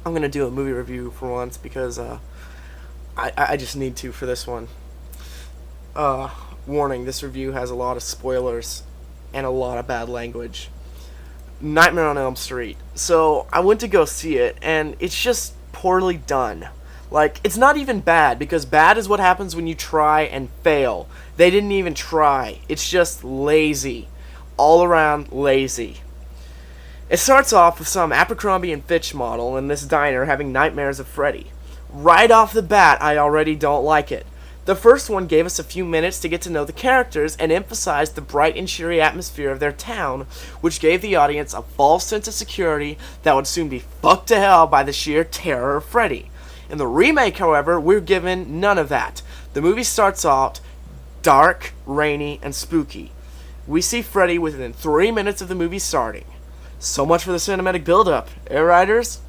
I'm gonna do a movie review for once because I just need to for this one. Uh, Warning: this review has a lot of spoilers and a lot of bad language. Nightmare on Elm Street. So I went to go see it, and it's just poorly done. Like, it's not even bad, because bad is what happens when you try and fail. They didn't even try. It's just lazy. All around lazy. It starts off with some Abercrombie and Fitch model in this diner having nightmares of Freddy. Right off the bat, I already don't like it. The first one gave us a few minutes to get to know the characters and emphasized the bright and cheery atmosphere of their town, which gave the audience a false sense of security that would soon be fucked to hell by the sheer terror of Freddy. In the remake, however, we're given none of that. The movie starts out dark, rainy, and spooky. We see Freddy within 3 minutes of the movie starting. So much for the cinematic build-up, eh, writers?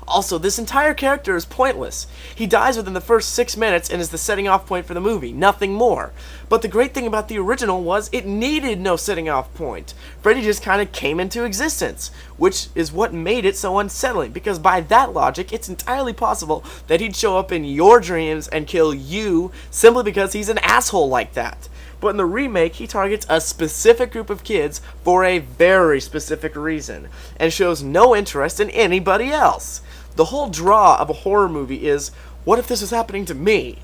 Also, this entire character is pointless. He dies within the first 6 minutes and is the setting off point for the movie, nothing more. But the great thing about the original was it needed no setting off point. Freddy just kind of came into existence, which is what made it so unsettling, because by that logic, it's entirely possible that he'd show up in your dreams and kill you simply because he's an asshole like that. But in the remake, he targets a specific group of kids for a very specific reason, and shows no interest in anybody else. The whole draw of a horror movie is, what if this was happening to me?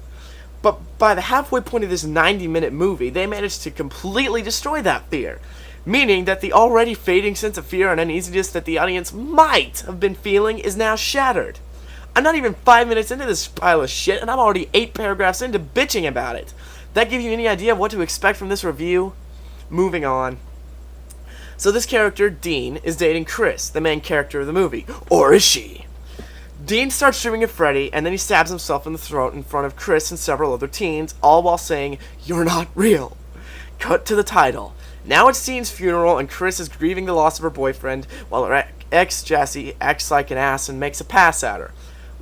But by the halfway point of this 90-minute movie, they managed to completely destroy that fear. Meaning that the already fading sense of fear and uneasiness that the audience might have been feeling is now shattered. I'm not even 5 minutes into this pile of shit, and I'm already 8 paragraphs into bitching about it. That give you any idea of what to expect from this review? Moving on. So this character, Dean, is dating Chris, the main character of the movie. Or is she? Dean starts dreaming of Freddy, and then he stabs himself in the throat in front of Chris and several other teens, all while saying, "You're not real." Cut to the title. Now it's Dean's funeral, and Chris is grieving the loss of her boyfriend, while her ex, Jessie, acts like an ass and makes a pass at her.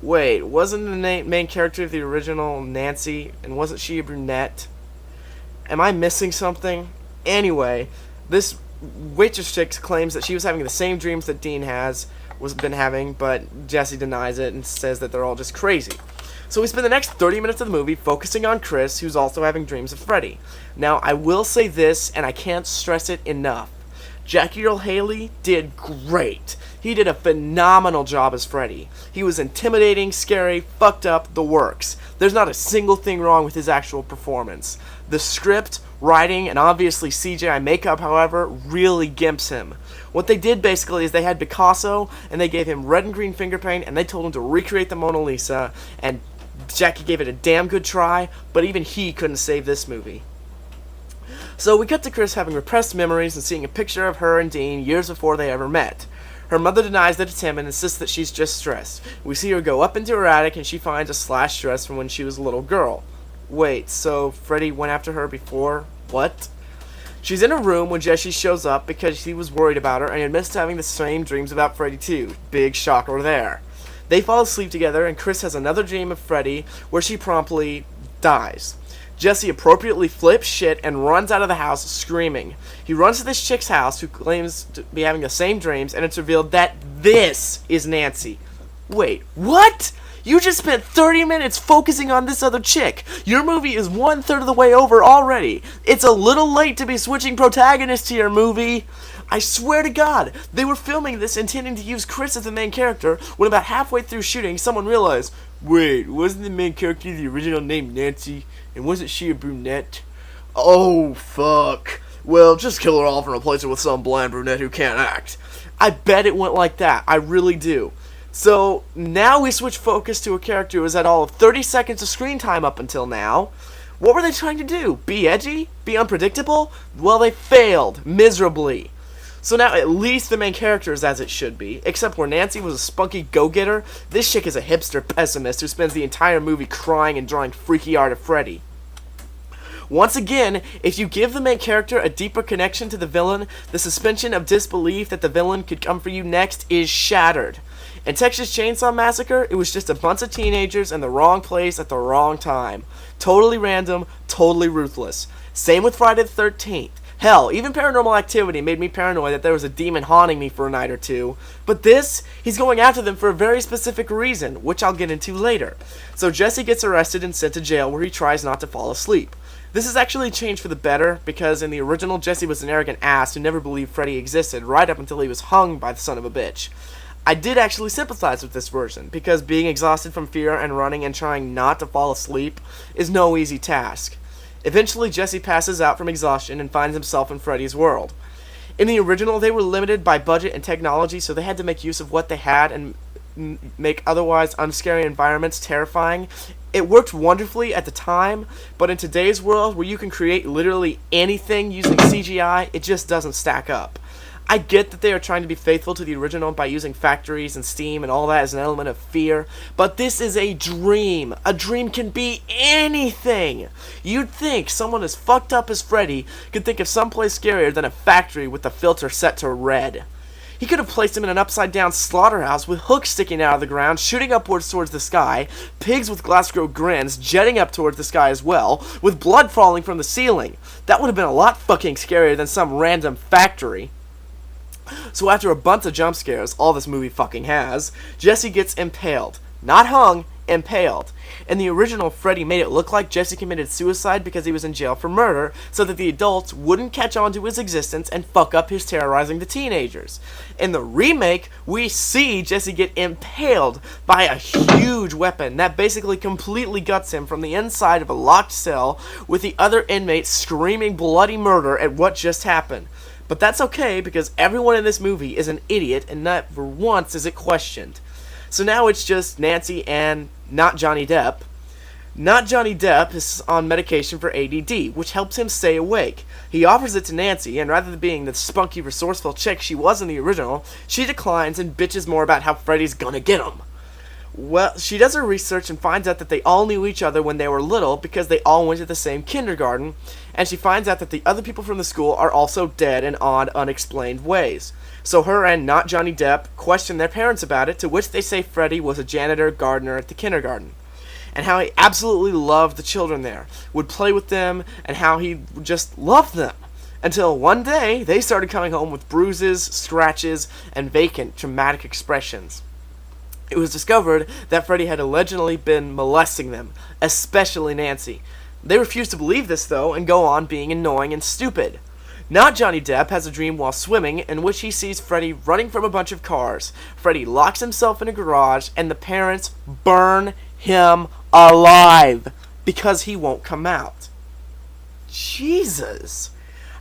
Wait, wasn't the main character of the original Nancy, and wasn't she a brunette? Am I missing something? Anyway, this waitress chick claims that she was having the same dreams that Dean was been having, but Jessie denies it and says that they're all just crazy. So we spend the next 30 minutes of the movie focusing on Chris, who's also having dreams of Freddy. Now, I will say this, and I can't stress it enough. Jackie Earle Haley did great. He did a phenomenal job as Freddy. He was intimidating, scary, fucked up, the works. There's not a single thing wrong with his actual performance. The script, writing, and obviously CGI makeup, however, really gimps him. What they did basically is they had Picasso, and they gave him red and green finger paint, and they told him to recreate the Mona Lisa, and Jackie gave it a damn good try, but even he couldn't save this movie. So we cut to Chris having repressed memories and seeing a picture of her and Dean years before they ever met. Her mother denies that it's him and insists that she's just stressed. We see her go up into her attic and she finds a slashed dress from when she was a little girl. Wait, so Freddy went after her before? What? She's in a room when Jessie shows up because he was worried about her and admits to having the same dreams about Freddy too. Big shocker there. They fall asleep together and Chris has another dream of Freddy where she promptly dies. Jessie appropriately flips shit and runs out of the house screaming. He runs to this chick's house who claims to be having the same dreams, and it's revealed that this is Nancy. Wait, what? You just spent 30 minutes focusing on this other chick. Your movie is 1/3 of the way over already. It's a little late to be switching protagonists to your movie. I swear to God, they were filming this intending to use Chris as the main character, when about halfway through shooting, someone realized, wait, wasn't the main character the original named Nancy? And wasn't she a brunette? Oh, fuck. Well, just kill her off and replace her with some blonde brunette who can't act. I bet it went like that. I really do. So, now we switch focus to a character who has had all of 30 seconds of screen time up until now. What were they trying to do? Be edgy? Be unpredictable? Well, they failed. Miserably. So now at least the main character is as it should be, except where Nancy was a spunky go-getter, this chick is a hipster pessimist who spends the entire movie crying and drawing freaky art of Freddy. Once again, if you give the main character a deeper connection to the villain, the suspension of disbelief that the villain could come for you next is shattered. In Texas Chainsaw Massacre, it was just a bunch of teenagers in the wrong place at the wrong time. Totally random, totally ruthless. Same with Friday the 13th. Hell, even Paranormal Activity made me paranoid that there was a demon haunting me for a night or two. But this, he's going after them for a very specific reason, which I'll get into later. So Jesse gets arrested and sent to jail where he tries not to fall asleep. This is actually changed for the better, because in the original, Jesse was an arrogant ass who never believed Freddy existed, right up until he was hung by the son of a bitch. I did actually sympathize with this version, because being exhausted from fear and running and trying not to fall asleep is no easy task. Eventually, Jesse passes out from exhaustion and finds himself in Freddy's world. In the original, they were limited by budget and technology, so they had to make use of what they had and make otherwise unscary environments terrifying. It worked wonderfully at the time, but in today's world, where you can create literally anything using CGI, it just doesn't stack up. I get that they are trying to be faithful to the original by using factories and steam and all that as an element of fear, but this is a dream. A dream can be anything. You'd think someone as fucked up as Freddy could think of someplace scarier than a factory with the filter set to red. He could have placed him in an upside-down slaughterhouse with hooks sticking out of the ground, shooting upwards towards the sky, pigs with glass-grove grins jetting up towards the sky as well, with blood falling from the ceiling. That would have been a lot fucking scarier than some random factory. So after a bunch of jump scares, all this movie fucking has, Jesse gets impaled. Not hung, impaled. In the original, Freddy made it look like Jesse committed suicide because he was in jail for murder, so that the adults wouldn't catch on to his existence and fuck up his terrorizing the teenagers. In the remake, we see Jesse get impaled by a huge weapon that basically completely guts him from the inside of a locked cell, with the other inmates screaming bloody murder at what just happened. But that's okay, because everyone in this movie is an idiot and never once is it questioned. So now it's just Nancy and not Johnny Depp. Not Johnny Depp is on medication for ADD, which helps him stay awake. He offers it to Nancy, and rather than being the spunky, resourceful chick she was in the original, she declines and bitches more about how Freddy's gonna get him. Well, she does her research and finds out that they all knew each other when they were little because they all went to the same kindergarten, and she finds out that the other people from the school are also dead in odd, unexplained ways. So her and not Johnny Depp question their parents about it, to which they say Freddy was a janitor gardener at the kindergarten, and how he absolutely loved the children there, would play with them, and how he just loved them. Until one day, they started coming home with bruises, scratches, and vacant, dramatic expressions. It was discovered that Freddy had allegedly been molesting them, especially Nancy. They refuse to believe this, though, and go on being annoying and stupid. Not Johnny Depp has a dream while swimming in which he sees Freddy running from a bunch of cars. Freddy locks himself in a garage, and the parents burn him alive because he won't come out. Jesus.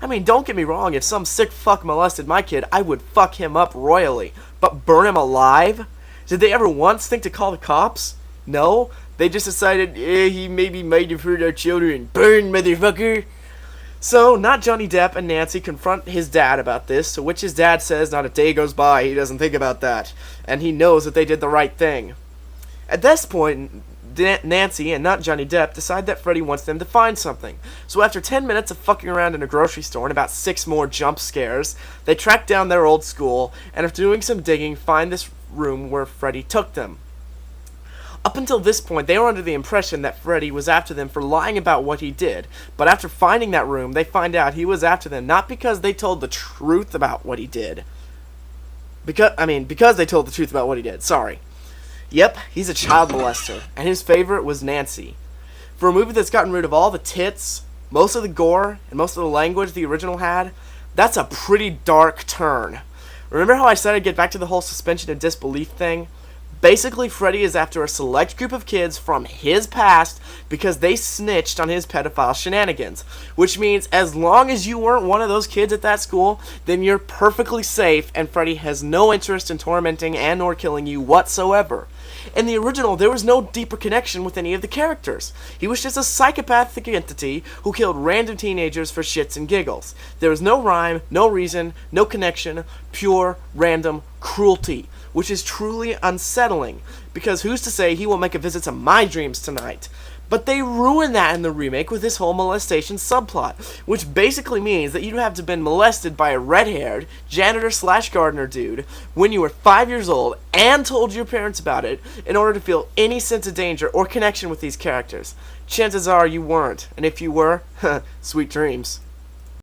I mean, don't get me wrong, if some sick fuck molested my kid, I would fuck him up royally. But burn him alive? Did they ever once think to call the cops? No? They just decided, he maybe might have hurt our children. Burn, motherfucker! So, not Johnny Depp and Nancy confront his dad about this, to which his dad says not a day goes by he doesn't think about that, and he knows that they did the right thing. At this point, Nancy and not Johnny Depp decide that Freddy wants them to find something. So after 10 minutes of fucking around in a grocery store and about 6 more jump scares, they track down their old school, and after doing some digging, find this room where Freddy took them. Up until this point, they were under the impression that Freddy was after them for lying about what he did, but after finding that room, they find out he was after them not because they told the truth about what he did. Because they told the truth about what he did, sorry. Yep, he's a child molester, and his favorite was Nancy. For a movie that's gotten rid of all the tits, most of the gore, and most of the language the original had, that's a pretty dark turn. Remember how I said I'd get back to the whole suspension of disbelief thing? Basically, Freddy is after a select group of kids from his past because they snitched on his pedophile shenanigans. Which means as long as you weren't one of those kids at that school, then you're perfectly safe and Freddy has no interest in tormenting and or killing you whatsoever. In the original, there was no deeper connection with any of the characters. He was just a psychopathic entity who killed random teenagers for shits and giggles. There was no rhyme, no reason, no connection, pure, random cruelty, which is truly unsettling, because who's to say he won't make a visit to my dreams tonight? But they ruin that in the remake with this whole molestation subplot, which basically means that you'd have to have been molested by a red-haired janitor/gardener dude when you were 5 years old and told your parents about it in order to feel any sense of danger or connection with these characters. Chances are you weren't, and if you were, sweet dreams.